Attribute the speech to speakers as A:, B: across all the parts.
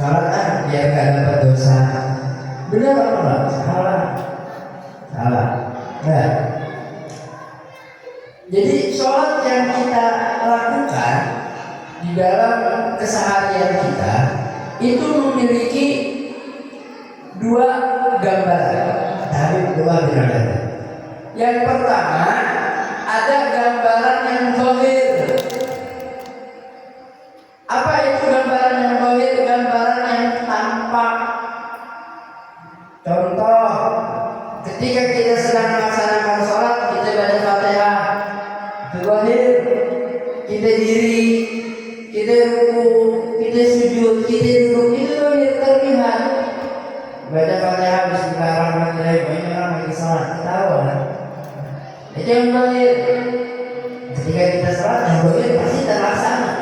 A: Salat biar gak dapat dosa. Benar apa enggak? Salah. Salah. Nah, jadi sholat yang kita lakukan di dalam keseharian kita itu memiliki dua gambaran. Tapi dua gambaran. Yang pertama ada gambaran yang zahir. Apa itu gambaran yang zahir? Gambaran yang tampak. Contoh, ketika kita sedang melaksanakan sholat, kita baca Fatihah, itu zahir. Kita diri, kita ruku, kita sujud, kita duduk, itu zahir terlihat. Baca Fatihah, Bismillahirrahmanirrahim, ini orang lagi sholat, tahu kan? Itu yang zahir. Ketika kita sholat, yang zahir pasti terlaksana.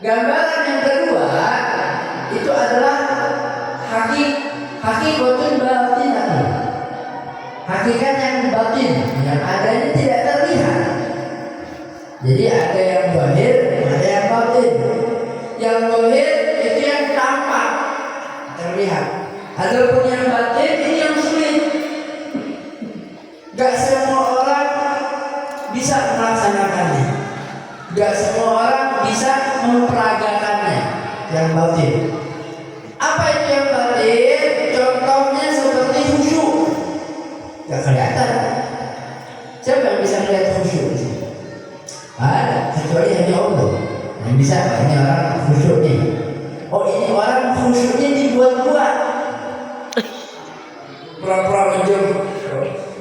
A: Gambaran yang kedua itu adalah hakikatun batinah. Hakikat yang batin, yang adanya tidak terlihat. Jadi ada yang zahir, ada yang batin. Yang zahir itu yang tampak, terlihat. Adapun yang batin ini yang sulit. Gak semua orang bisa melaksanakannya. Gak semua orang bisa memperagakannya. Yang batin. Apa itu yang batin? Contohnya seperti khusyuk. Gak kelihatan. Siapa yang bisa melihat khusyuk? Ada, kecuali hanya Allah yang bisa. Ini orang khusyuknya. Oh, ini orang khusyuknya dibuat-buat. Pura-pura menjauh.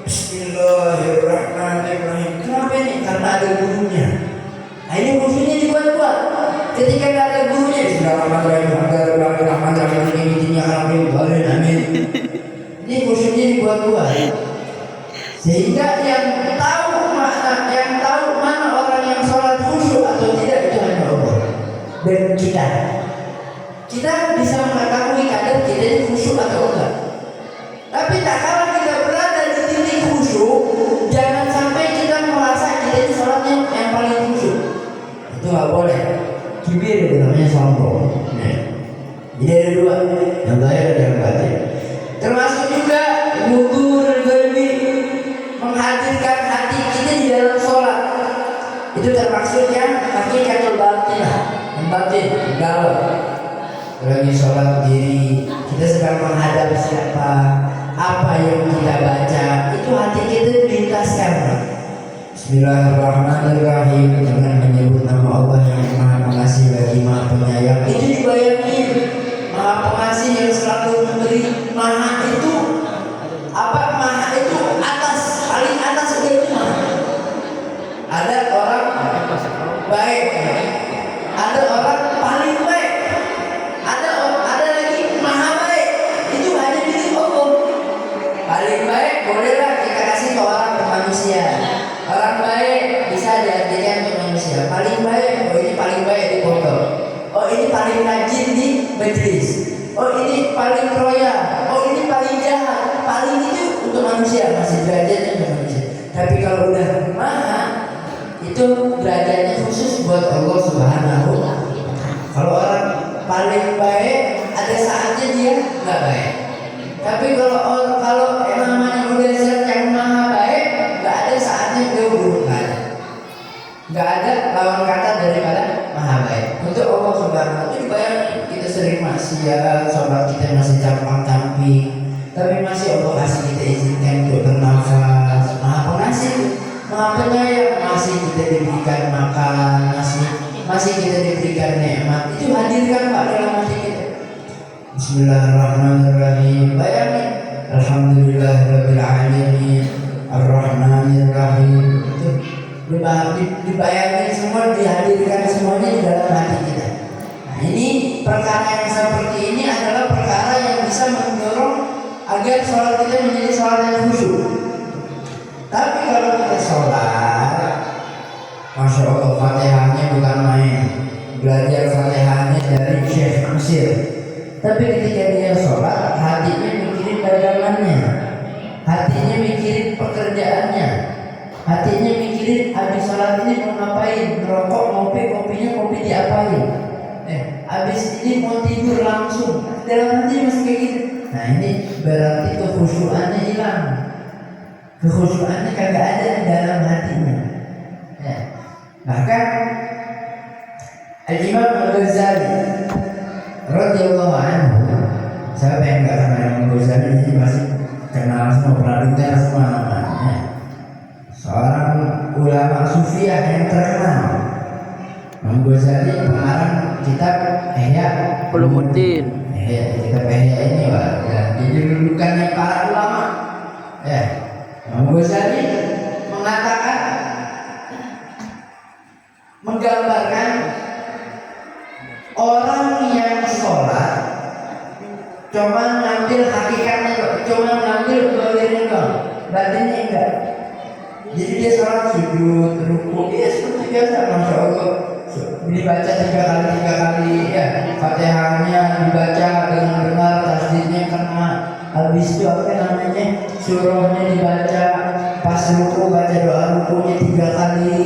A: Bismillahirrahmanirrahim. Kenapa ini? Karena ada gurunya. Nah, ini khusyuknya dibuat-buat. Ketika tidak ada gurunya, ini khusyuknya dibuat-buat. Sehingga yang tahu mana orang yang sholat khusyuk atau tidak itu hanya Allah dan kita. Kita bisa mengetahui kadar kita ini khusyuk atau enggak. Tapi tak kala kita berada di titik khusyuk, jangan sampai kita merasa kita ini sholatnya yang paling khusyuk. Itu nggak boleh. Kibir itu namanya sombong. Jadi ada dua, yang zahir dan yang batin. Termasuk juga wudu dan qalbi, menghadirkan hati kita di dalam sholat. Itu termasuk yang hakikatul batinah, yang batin, dalam. Lagi sholat diri, kita sedang menghadap siapa, apa yang kita baca, itu hati kita dilintaskan. Bismillahirrahmanirrahim, dengan menyebut nama Allah yang Maha Pengasih lagi Maha Penyayang. Itu dibayangin, Maha Pengasih yang selalu memberi. Maha itu apa? Maha itu atas, paling atas itu Maha. Ada orang baik, ada orang paling baik, ada lagi Maha baik. Itu hanya milik Allah. Paling baik bolehlah kita kasih ke orang, ke manusia. Orang baik bisa diartikan untuk manusia. Paling baik, oh ini paling baik di pondok. Oh ini paling rajin di majelis. Oh ini paling royal. Oh ini paling jahat. Paling itu untuk manusia, masih derajatnya untuk manusia. Tapi kalau udah Maha, itu derajatnya khusus buat Allah Subhanahu wa Ta'ala. Kalau orang paling baik, ada saatnya dia nggak baik. Tapi kalau namanya udah zat yang Maha baik, nggak ada saatnya dia buruk. Nggak ada lawan kata daripada Maha baik. Untuk Allah Subhanahu wa Ta'ala itu bayangin, kita sering maksiat, sholat kita masih campang-camping, tapi masih Allah kasih kita izinkan untuk bernafas. Maha Pengasih, Maha Penyayang, masih kita diberikan makan, masih kita diberikan nikmat. Itu hadirkan Pak dalam hati kita. Bismillahirrahmanirrahim. Bayangin, Alhamdulillahirabbil alamin, Ar-Rahmanirrahim. Itu dibayangin semua, dihadirkan semuanya di dalam hati kita. Nah, ini perkara yang seperti ini adalah perkara yang bisa mendorong agar sholat kita menjadi sholat yang khusyuk. Tapi kalau kita sholat, Masya Allah, Fatihahnya bukan main. Belajar Fatihahnya dari Syekh Mesir. Tapi ketika dia sholat, hatinya mikirin dagangannya, hatinya mikirin pekerjaannya, hatinya mikirin habis sholat ini mau ngapain, merokok, ngopi, kopinya kopi diapain. habis ini mau tidur langsung, dalam hati masih kayak gitu. Nah ini berarti kekhusyuannya hilang, kekhusyuannya kagak ada di dalam hatinya. Ya. Bahkan Al-Imam Al-Ghazali radhiyallahu anhu, siapa yang nggak kenal Imam Ghazali ini masih kenal semua, pernah dengar semua namanya. Seorang ulama sufiah yang terkenal. Imam Ghazali pengarang kitab Ihya
B: Ulumuddin.
A: Kitab Ihya ini Pak, ya, dijulukannya para ulama. Ya, Imam Ghazali mengatakan, menggambarkan orang yang sholat cuma ngambil hakikatnya kok, cuma ngambil zahirnya kok, batinnya enggak. Jadi dia sholat sujud, ruku, ya seperti biasa, masya Allah. Dibaca tiga kali ya, Fatihahnya dibaca dengan benar, tasdidnya kena. Habis itu apa namanya, surahnya dibaca, pas ruku baca doa rukunya 3 kali,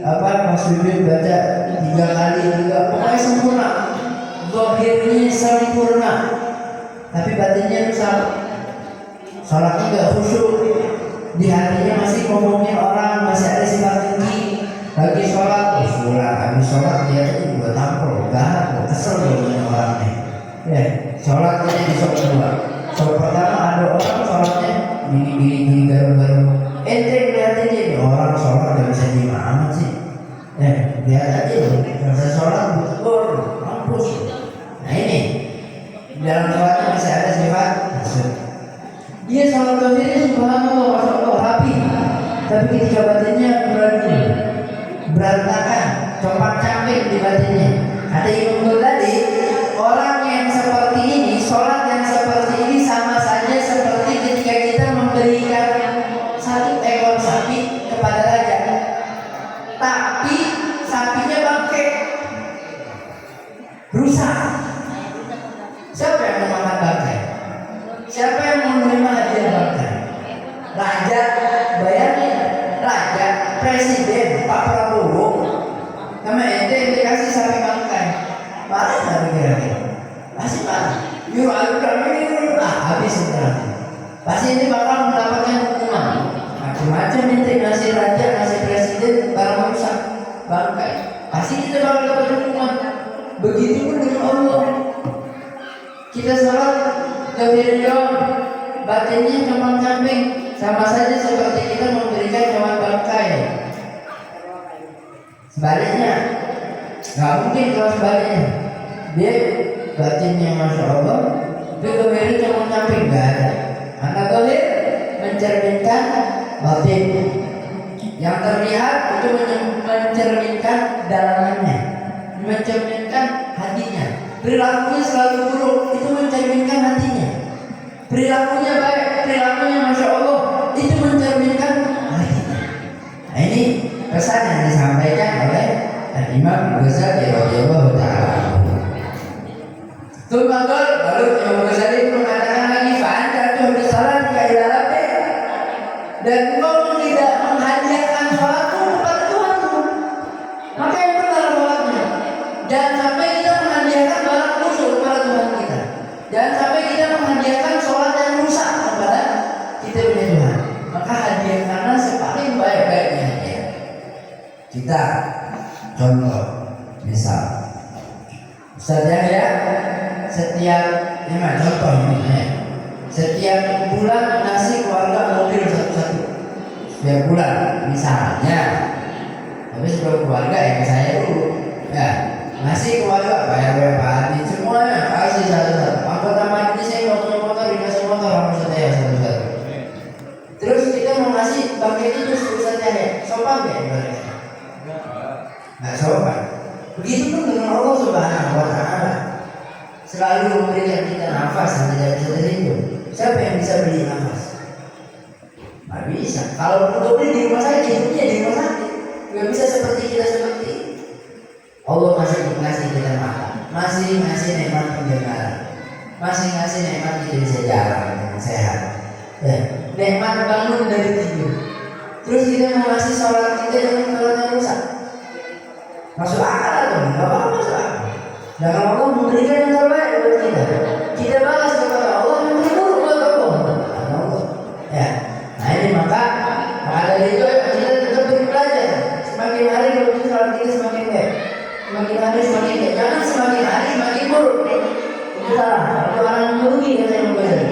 A: pas sujud baca 3 kali juga, pokoknya sempurna. Zahirnya sempurna, tapi batinnya rusak. Sholatnya gak khusyuk, di hatinya masih ngomongin orang, masih ada sifat tinggi. Lagi sholat, habis sholat dia tadi juga tampil, galak, kesel dengan orangnya. Ya, sholatnya di sholat kedua. Sholat pertama ada orang sholatnya gini garu-garu. Ente ngeliatin ini orang sholat gak bisa diem amat sih. Ya, lihat aja, selesai sholat betul, mampus. Nah ini, dalam sholatnya masih ada sifat maksud. Dia sholat tadi subhanallah, masya Allah, rapi. Tapi ketika batinnya berantakan, compang-camping di batinnya. Ada Imam Ghazali, orang yang seperti ini, sholat yang seperti ini sama saja seperti ketika kita memberikan 1 ekor sapi kepada raja, tapi sapinya bangke, rusak. Siapa yang mau makan bangkai? Siapa yang mau menerima hadiah bangkai? Raja, bayarnya raja, presiden, Pak Prabowo. Sama ente kasih sapi bangkai, marah nggak kira-kira? Pasti marah. Yuk, habis nanti. Pasti ini bakal mendapatkan hukuman. Macam-macam ente ngasih raja, ngasih presiden, barang rusak, bangkai. Pasti kita bakal dapat hukuman. Begitupun dengan Allah. Kita sholat zahirnya, batinnya compang-camping, sama saja seperti kita memberikan hewan bangkai. Sebaliknya, nggak mungkin kalau sebaliknya. Dia batinnya masya Allah, tapi zahirnya compang-camping, nggak ada. Karena zahir mencerminkan batin. Yang terlihat itu mencerminkan dalamannya, mencerminkan hatinya. Perilakunya selalu buruk, itu mencerminkan hatinya. Perilakunya baik, perilakunya masya Allah, itu mencerminkan hatinya. Nah ini pesan yang disampaikan oleh Imam Ghazali radhiyallahu taala. Lalu Imam Ghazali mengatakan lagi, fa'anta tuhdi salat ila rabbik, dan engkau tidak menghadiahkan salatmu kepada Tuhanmu, maka yang benar salatnya. Jangan sampai kita menghadiahkan barang musuh kepada Tuhan kita. Jangan sampai kita menghadiahkan sholat yang rusak kepada kita punya Tuhan. Maka hadiahkanlah sepaling baik-baiknya hadiah. Kita contoh, misal Ustaz ya, setiap contoh ini ya, setiap bulan ngasih keluarga mobil satu-satu. Setiap bulan misalnya, tapi sebelum keluarga ya ke saya dulu ya. Ngasih keluarga, bayar WPAD, semuanya kasih satu-satu. Anggota majelis saya motor dikasih motor sama saya satu-satu. Terus kita mau ngasih bangkai itu Ustaz ya, sopan gak ibaratnya? Nggak sopan. Begitu pun dengan Allah Subhanahu Wa Taala, selalu memberikan kita nafas yang tidak bisa terhitung. Siapa yang bisa beli nafas? Nggak bisa. Kalau untuk beli di rumah sakit, hidupnya di rumah sakit. Nggak bisa seperti kita seperti Allah masih kita makan, masih ngasih nikmat pendengaran, masih ngasih nikmat kita bisa jalan dengan sehat, ya, nikmat bangun dari tidur. Terus kita mau ngasih sholat kita dengan sholat yang rusak, masuk akal atau nggak apa-apa masuk akal. Dan kalau Allah berikan yang terbaik buat kita. Kita balas kepada Allah yang terburuk buat Allah. Ya, nah ini maka dari itu kita tetap belajar. Semakin hari kalau kita sholat kita semakin baik. Semakin hari semakin baik. Jangan semakin hari semakin buruk. Itu salah. Itu orang yang merugi kata yang berbeda.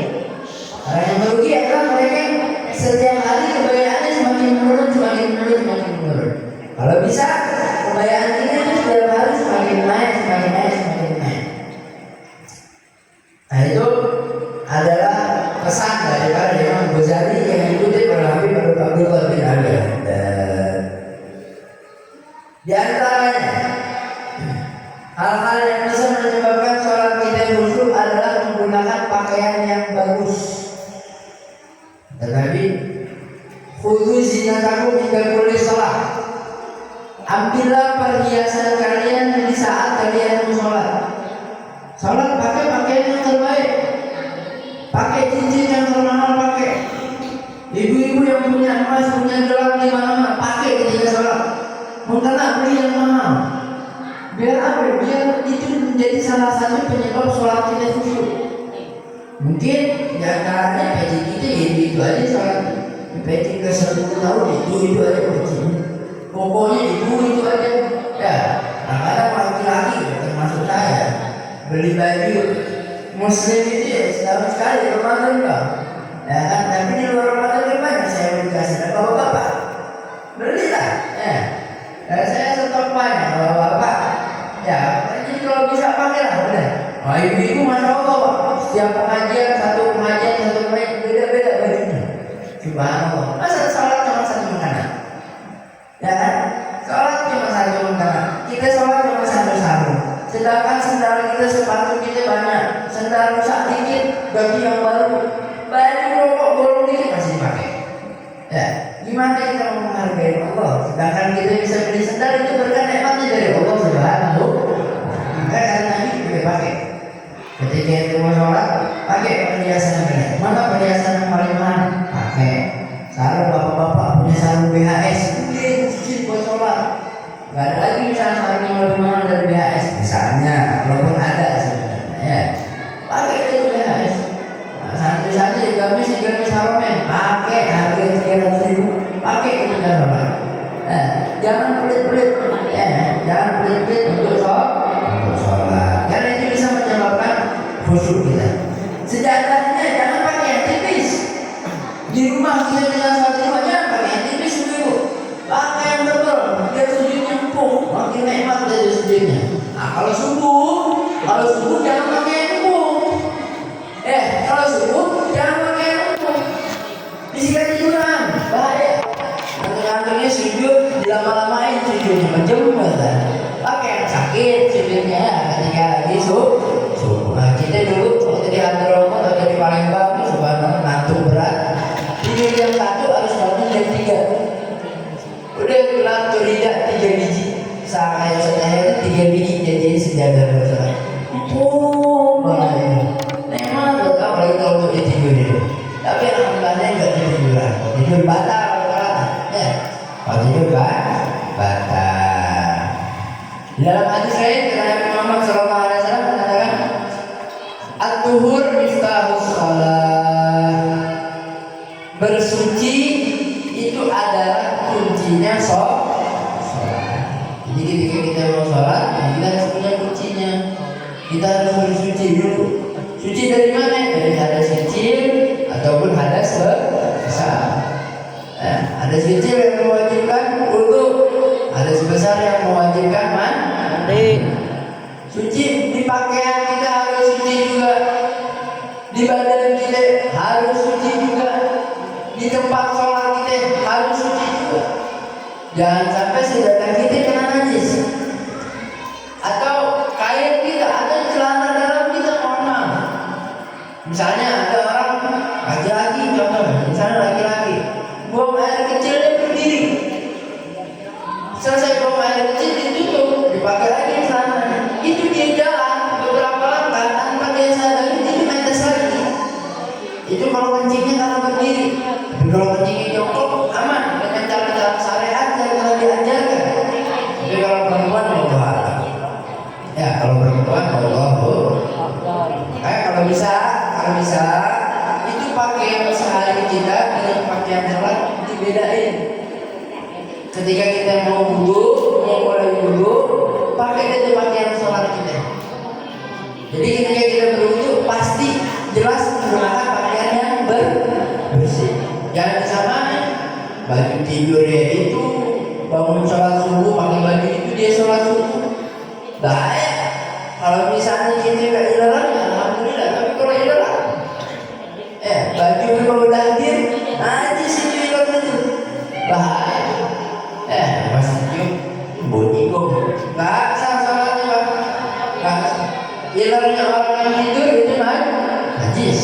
A: Orang yang merugi adalah mereka yang setiap hari kebayaannya semakin menurun, semakin menurun, semakin menurun. Kalau bisa kebayaan kita itu setiap hari semakin naik, semakin naik, semakin naik. Nah itu adalah pesan daripada Imam Ghazali yang diikuti oleh Habib Abdullah bin Abi. Di antaranya hal-hal yang bisa menyebabkan sholat kita khusyuk adalah menggunakan pakaian yang bagus. Tetapi khudhu zinatakum inda kulli shalah. Ambillah perhiasan kalian di saat kalian sholat. Sholat pakai pakaian yang terbaik. Pakai cincin yang termahal pakai. Ibu-ibu yang punya emas, punya gelang di mana-mana pakai ketika sholat. Mengkena beli yang mahal. Biar apa? Biar itu menjadi salah satu penyebab sholat kita khusyuk. Mungkin di antaranya peci kita itu aja sholat. Peci ke 10 tahun itu aja peci. Pokoknya itu aja. Ya, kadang-kadang laki-laki termasuk saya beli baju Muslim itu ya setahun sekali Ramadan enggak. Ya kan, tapi di luar Ramadan kan banyak saya beli kasih. Dan bapak-bapak belilah. Ya. Saya stok banyak bapak. Ya, jadi kalau bisa pakai lah udah. Wah ibu-ibu masya Allah Pak. Setiap pengajian satu beda-beda bajunya. Subhanallah. Masa sholat cuma satu makanan? Ya kan? Sholat cuma satu makanan. Kita sholat cuma satu sarung. Sedangkan sendal kita, sepatu kita banyak. Sendal rusak dikit, ganti yang baru. Baju rokok bolong dikit masih dipakai. Ya, gimana kita mau menghargai Allah? Sedangkan kita bisa beli sendal itu berkat nikmatnya dari Allah Subhanahu. Maka karena Nabi boleh pakai. Ketika itu mau sholat, pakai perhiasan yang banyak. Mana perhiasan yang paling mahal? Pakai. Sarung bapak-bapak punya sarung BHS, beli khusus buat sholat. Gak ada lagi misalnya sarung yang lebih mahal dari BHS. Misalnya, walaupun ada sebenarnya, ya. Pakai itu BHS. Santri-santri gamis haromen, pakai harga 300.000, pakai itu sholat. Jangan pelit-pelit, jangan pelit-pelit untuk sholat. Karena itu bisa menyebabkan khusyuk kita. Sejadahnya jangan pakai yang tipis. Di rumah kita dengan sholat di rumah jangan pakai yang tipis dulu. Pakai yang tebal, biar sujudnya empuk, makin nikmat dari sujudnya. Nah kalau subuh jangan pakai yang empuk. Kalau subuh jangan pakai yang empuk. Disikat tiduran, bahaya. Ngantuk-ngantuknya sujud, dilama-lamain sujudnya menjemput. Pakai yang sakit sujudnya ketika lagi subuh. Nah kita dulu waktu di Hadramut atau di Palembang itu subhanallah ngantuk berat. Tidur jam 1 harus bangun jam 3. Udah gelar turidah 3 biji. Saya 3 biji jadi sejadah bersalah. Malah ini. Memang betul apalagi kalau untuk ditidurin. Tapi alhamdulillahnya enggak tiduran. Tidur batal ya. Kalau tidur batal. Dalam hadis lain Nabi Muhammad SAW mengatakan at-tuhur miftahus shalah. Bersuci itu adalah kuncinya sholat. Jadi ketika kita mau sholat, kita harus punya kuncinya. Kita harus bersuci dulu. Suci dari mana? Dari hadas kecil ataupun hadas besar. Hadas kecil yang mewajibkan wudu, hadas besar yang mewajibkan mandi. Suci di pakaian kita harus suci juga. Di badan kita harus suci juga. Di tempat sholat kita harus suci juga. Jangan sampai sejadah kita kena najis. Atau kain kita atau celana dalam kita kotor. Misalnya ada orang laki-laki contohnya, misalnya laki-laki buang air kecilnya berdiri. Selesai buang air kecil ditutup, dipakai lagi celananya. Itu dia jalan beberapa langkah tanpa dia sadari itu netes lagi. Itu kalau kencingnya karena berdiri. Tapi kalau kencingnya jongkok aman dengan cara-cara syariat yang telah diajarkan. Tapi kalau perempuan Allah. Ya kalau perempuan Allah. bisa itu pakaian sehari kita dengan pakaian sholat dibedain. Ketika kita mau wudu, mau mulai wudu, pakai itu pakaian sholat kita. Jadi ketika kita berwudu pasti jelas menggunakan pakaian yang bersih. Jangan disamain baju tidur ya itu, bangun sholat subuh pakai baju itu dia sholat subuh. Bahaya. Kalau misalnya kita nggak dilarang, alhamdulillah. Tapi kalau dilarang, baju kalau udah hadir, najis itu hilang itu. Bahaya. Masih bunyi kok. Nggak sah sholatnya bang. Nggak sah. Hilalnya orang yang tidur itu najis.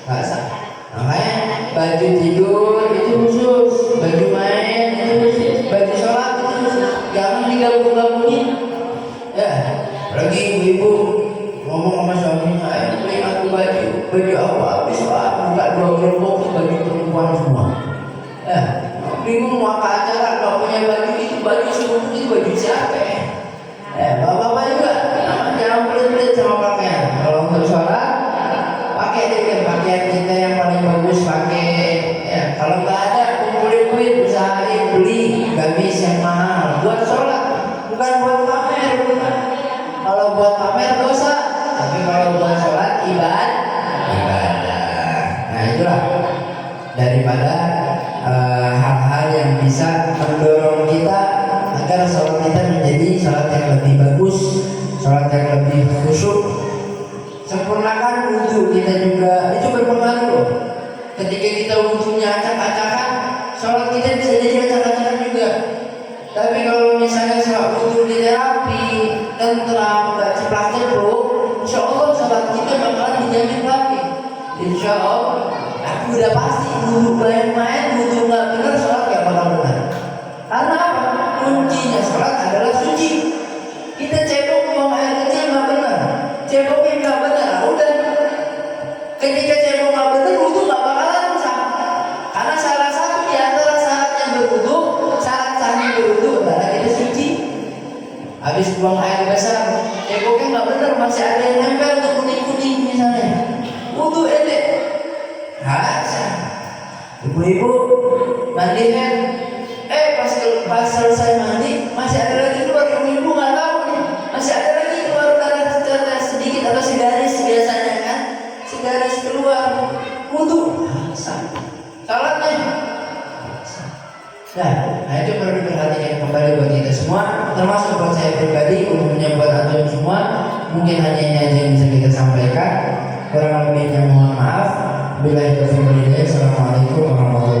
A: Nggak sah. Makanya baju tidur itu khusus, baju main itu khusus, baju sholat itu khusus. Jangan digabung-gabungin. Lagi ibu-ibu ngomong sama suaminya, beliin aku baju aku habis pak, buka 2 kelompok baju perempuan semua. Bingung mau apa acara kalau punya baju itu baju seluruh itu baju siapa ya? Bapak-bapak juga jangan pelit-pelit sama pakaian. Kalau untuk sholat pakai deh pakaian kita yang paling bagus pakai. Kalau nggak ada kumpulin duit usahain beli gamis yang mahal buat sholat, bukan buat pamer. Kalau buat pamer dosa, tapi kalau buat sholat ibadah. Nah itulah daripada hal-hal yang bisa mendorong kita agar sholat kita menjadi sholat yang lebih bagus, sholat yang lebih khusyuk. Sempurnakan wudhu kita juga, itu berpengaruh. Ketika kita wudhunya acak-acakan, sholat kita bisa jadi acak-acakan juga. Tapi kalau misalnya sholat wudhu di terapi, tentram, gak ceplak-ceplok, insya Allah sholat kita bakalan dijamin rapi. Insya Allah. Aku udah pasti wudhu main-main, wudhu nggak benar, sholat nggak bakal benar. Karena apa? Kuncinya sholat adalah suci. Kita cebok buang air kecil nggak benar, ceboknya nggak benar, udah. Ketika cebok nggak benar, wudhu nggak bakalan sah. Karena salah satu di antara syarat yang berwudhu, syarat sahnya berwudhu adalah kita suci. Habis buang air besar, ceboknya nggak benar, masih ada yang nempel tuh kuning-kuning misalnya, wudhu edek. Ibu-ibu mandi kan, pas selesai mandi masih ada lagi keluar, ibu nggak tahu nih, masih ada lagi keluar darah sedikit atau segaris biasanya kan, segaris keluar, wudhu salatnya. Nah itu perlu diperhatikan kembali buat kita semua, termasuk buat saya pribadi, umumnya buat antum semua. Mungkin hanya ini aja yang bisa kita sampaikan, kurang lebihnya mohon maaf. Bila itu Assalamualaikum warahmatullahi wabarakatuh.